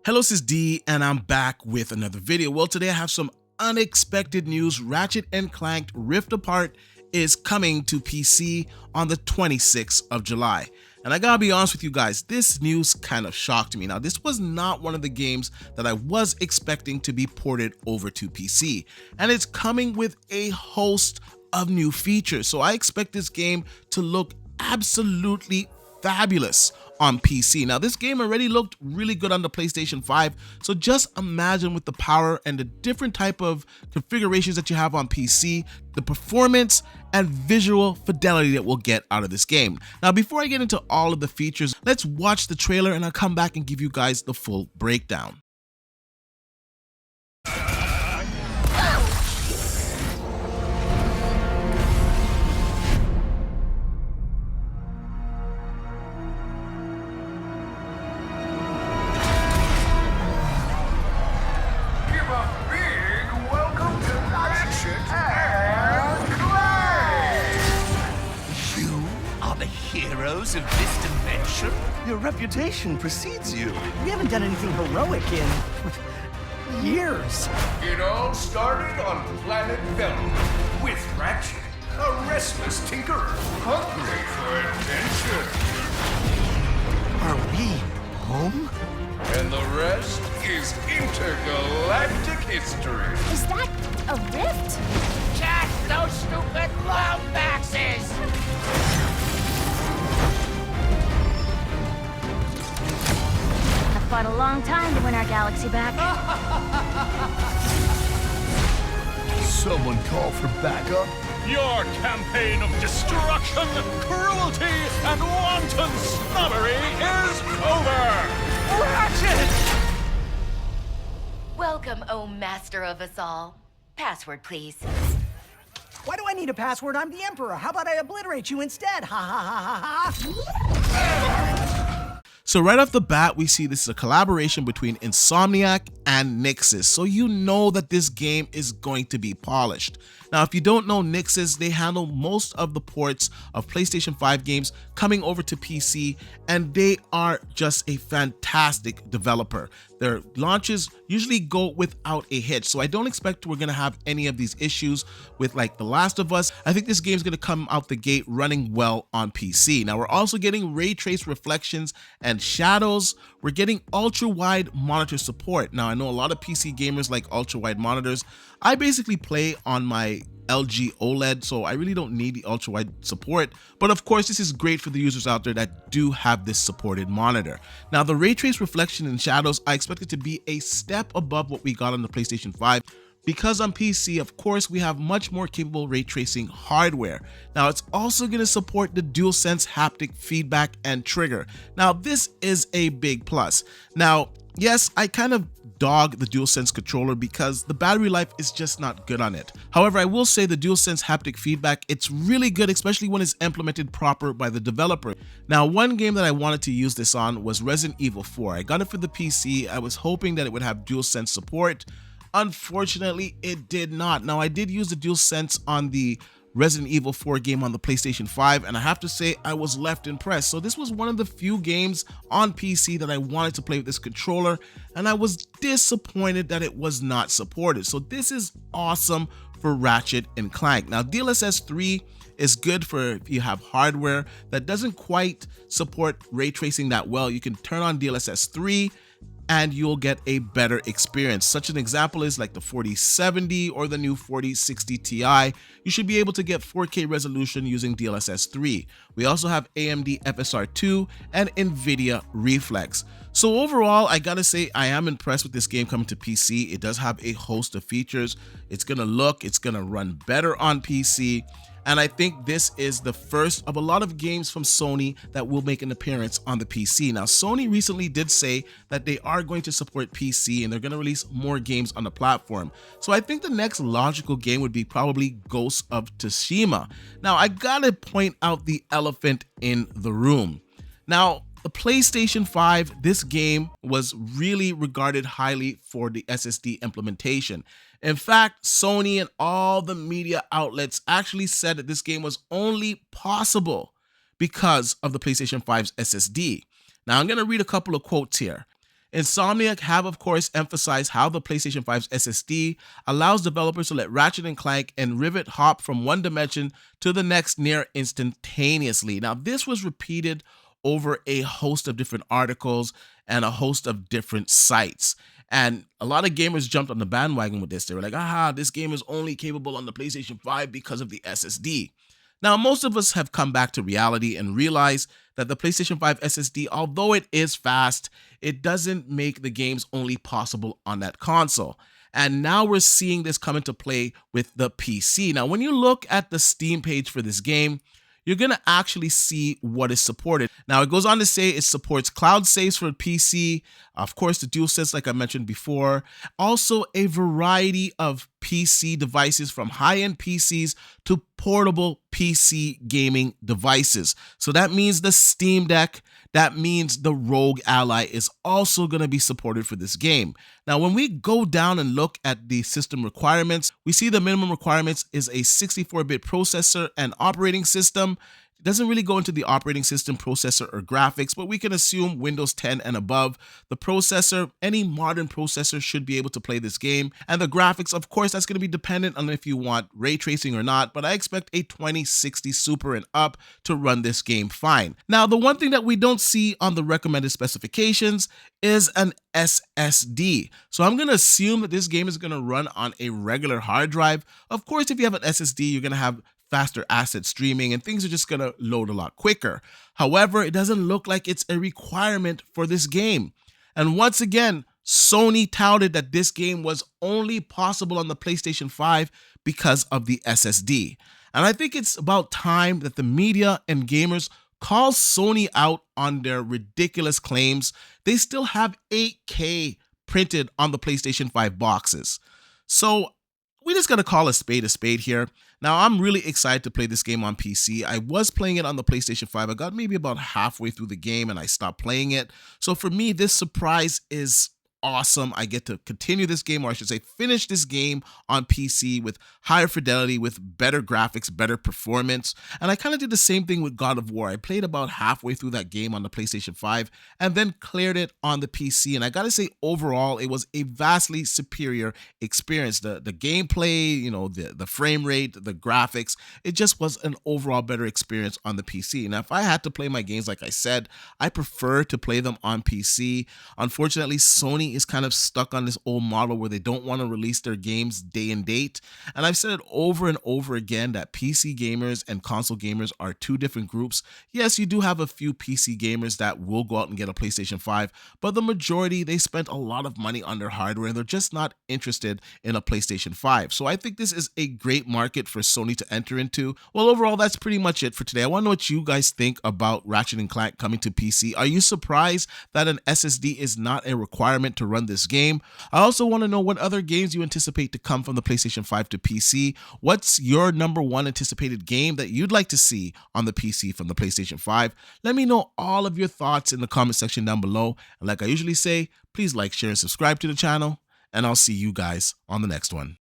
Hello, this is D, and I'm back with another video. Well, today I have some unexpected news. Ratchet and Clank Rift Apart is coming to PC on the 26th of July. And I gotta be honest with you guys, this news kind of shocked me. Now, this was not one of the games that I was expecting to be ported over to PC. And it's coming with a host of new features. So I expect this game to look absolutely fabulous on PC. Now, this game already looked really good on the PlayStation 5, so just imagine with the power and the different type of configurations that you have on PC, the performance and visual fidelity that we'll get out of this game. Now, before I get into all of the features, let's watch the trailer and I'll come back and give you guys the full breakdown. Heroes of this dimension? Your reputation precedes you. We haven't done anything heroic in years. It all started on planet Velma with Ratchet, a restless tinkerer, hungry for adventure. Are we home? And the rest is intergalactic history. Is that a rift? Just those stupid Lombaxes! Fought a long time to win our galaxy back. Someone call for backup? Your campaign of destruction, cruelty, and wanton snobbery is over! Ratchet! Welcome, O master of us all. Password, please. Why do I need a password? I'm the Emperor. How about I obliterate you instead? Ha ha ha ha ha! So right off the bat, we see this is a collaboration between Insomniac and Nixxes. So you know that this game is going to be polished. Now, if you don't know Nixxes, they handle most of the ports of PlayStation 5 games coming over to PC, and they are just a fantastic developer. Their launches usually go without a hitch, so I don't expect we're gonna have any of these issues with like The Last of Us. I think this game's gonna come out the gate running well on PC. Now, we're also getting ray trace reflections and shadows. We're getting ultra-wide monitor support. Now, I know a lot of PC gamers like ultra-wide monitors. I basically play on my LG OLED, so I really don't need the ultra-wide support, but of course this is great for the users out there that do have this supported monitor. Now, the ray trace reflection and shadows, I expect it to be a step above what we got on the PlayStation 5, because on PC, of course, we have much more capable ray tracing hardware. Now, it's also going to support the DualSense haptic feedback and trigger. Now, this is a big plus. Now, yes, I kind of dog the DualSense controller because the battery life is just not good on it. However, I will say the DualSense haptic feedback, it's really good, especially when it's implemented proper by the developer. Now, one game that I wanted to use this on was Resident Evil 4. I got it for the PC. I was hoping that it would have DualSense support. Unfortunately, it did not. Now, I did use the DualSense on the Resident Evil 4 game on the PlayStation 5, and I have to say I was left impressed. So this was one of the few games on PC that I wanted to play with this controller, and I was disappointed that it was not supported. So this is awesome for Ratchet and Clank. Now, DLSS 3 is good for if you have hardware that doesn't quite support ray tracing that well. You can turn on DLSS 3 and you'll get a better experience. Such an example is like the 4070 or the new 4060 Ti. You should be able to get 4K resolution using DLSS 3. We also have AMD FSR 2 and NVIDIA Reflex. So overall, I gotta say I am impressed with this game coming to PC. It does have a host of features. It's gonna run better on PC. And I think this is the first of a lot of games from Sony that will make an appearance on the PC. Now, Sony recently did say that they are going to support PC and they're going to release more games on the platform. So I think the next logical game would be probably Ghost of Tsushima. Now, I gotta point out the elephant in the room. Now, the PlayStation 5, this game was really regarded highly for the SSD implementation. In fact, Sony and all the media outlets actually said that this game was only possible because of the PlayStation 5's SSD. Now, I'm going to read a couple of quotes here. Insomniac have, of course, emphasized how the PlayStation 5's SSD allows developers to let Ratchet and Clank and Rivet hop from one dimension to the next near instantaneously. Now, this was repeated over a host of different articles and a host of different sites. And a lot of gamers jumped on the bandwagon with this. They were like, aha, this game is only capable on the PlayStation 5 because of the SSD. Now, most of us have come back to reality and realized that the PlayStation 5 SSD, although it is fast, it doesn't make the games only possible on that console. And now we're seeing this come into play with the PC. Now, when you look at the Steam page for this game, you're going to actually see what is supported. Now, it goes on to say it supports cloud saves for PC, of course, the DualSense, like I mentioned before, also a variety of PC devices from high-end PCs to portable PC gaming devices. So that means the Steam Deck, that means the Rogue Ally is also going to be supported for this game. Now, when we go down and look at the system requirements, we see the minimum requirements is a 64-bit processor and operating system. It doesn't really go into the operating system, processor, or graphics, but we can assume Windows 10 and above. The processor, any modern processor should be able to play this game. And the graphics, of course, that's going to be dependent on if you want ray tracing or not, but I expect a 2060 Super and up to run this game fine. Now, the one thing that we don't see on the recommended specifications is an SSD. So I'm going to assume that this game is going to run on a regular hard drive. Of course, if you have an SSD, you're going to have faster asset streaming and things are just going to load a lot quicker. However, it doesn't look like it's a requirement for this game. And once again, Sony touted that this game was only possible on the PlayStation 5 because of the SSD. And I think it's about time that the media and gamers call Sony out on their ridiculous claims. They still have 8K printed on the PlayStation 5 boxes. So we just gotta call a spade here. Now, I'm really excited to play this game on PC. I was playing it on the PlayStation 5. I got maybe about halfway through the game and I stopped playing it. So for me, this surprise is awesome. I get to continue this game, or I should say finish this game on PC with higher fidelity, with better graphics, better performance. And I kind of did the same thing with God of War. I played about halfway through that game on the PlayStation 5 and then cleared it on the PC. And I gotta say, overall, it was a vastly superior experience. The gameplay, you know, the frame rate, the graphics, it just was an overall better experience on the PC. Now, if I had to play my games, like I said, I prefer to play them on PC. Unfortunately, Sony is kind of stuck on this old model where they don't want to release their games day and date. And I've said it over and over again that PC gamers and console gamers are two different groups. Yes, you do have a few PC gamers that will go out and get a PlayStation 5, but the majority, they spent a lot of money on their hardware and they're just not interested in a PlayStation 5. So I think this is a great market for Sony to enter into. Well, overall, that's pretty much it for today. I want to know what you guys think about Ratchet and Clank coming to PC. Are you surprised that an SSD is not a requirement to run this game? I also want to know what other games you anticipate to come from the PlayStation 5 to PC. What's your #1 anticipated game that you'd like to see on the PC from the PlayStation 5? Let me know all of your thoughts in the comment section down below. And like I usually say, please like, share, and subscribe to the channel, and I'll see you guys on the next one.